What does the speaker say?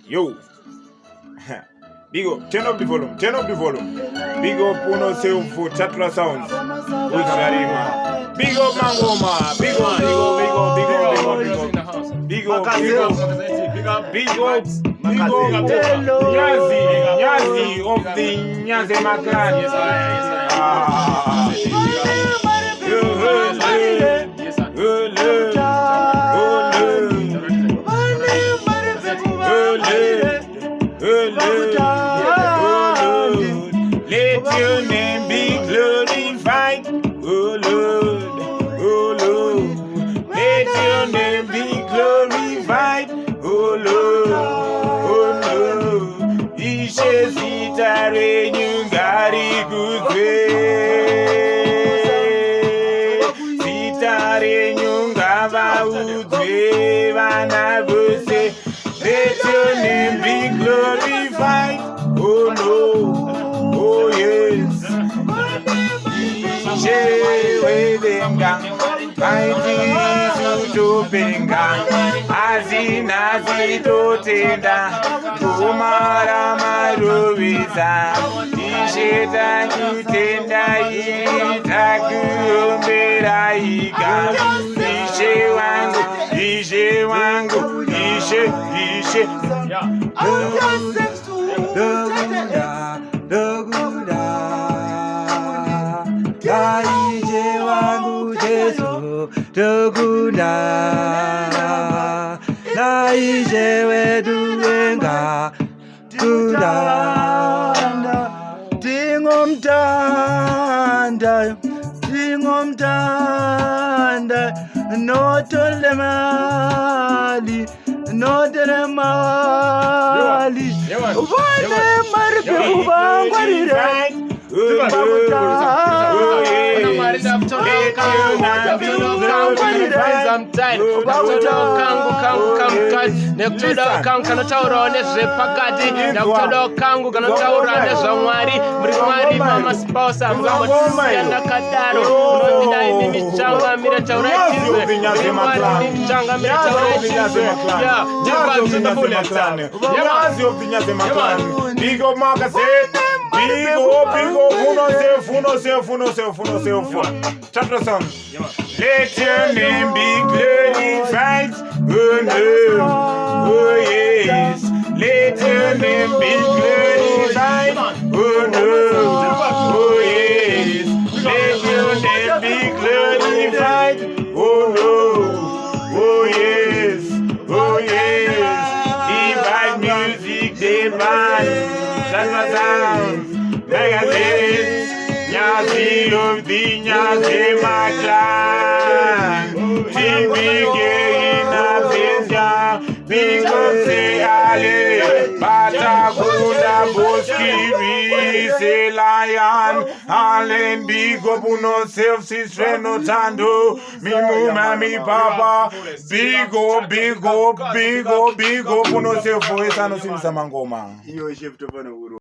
Yo. Big up, turn up the volume. Big up Uno Self for Chatla Sounds. With Sharima. Big up Mangoma. Big up. Nyazi of the Nyaze Makan. Let your name be glorified, oh Lord, oh Lord. Let your name be glorified, oh Lord, oh Lord. Ishe sitare nyungari kuzwe, sitare nyungava uzwe vana vose. Let your name be glorified, oh Lord. Oh yes, Shewedenga, mighty Sutupenga, Azinazi Totenda, Kumara Maruviza, Isheta Kitenda Itaku Mberaika, Ishe wangu, Ishe. Naije wangu Yesu Dogunda, naije weduenga Dunda, Dingomtanda, notole mali, Wane marbe ubangwarire. Uno self. Chapter song. Let your name be glorified, oh no, oh yes. Let your name be glorified, oh no, oh yes. Let your name be glorified, oh no, oh yes, oh yes. Divine music, divine. Chapter sounds. Magazine. Nyazi of the Nyaze Makan, Timike Inabizya, Bingo se ale, Patakunda Boski, se Lion, Allen Big up Uno Self, Sister no Tando, Mimu Mami Papa, Big up Uno Self, for Esano Simsa Mangoma.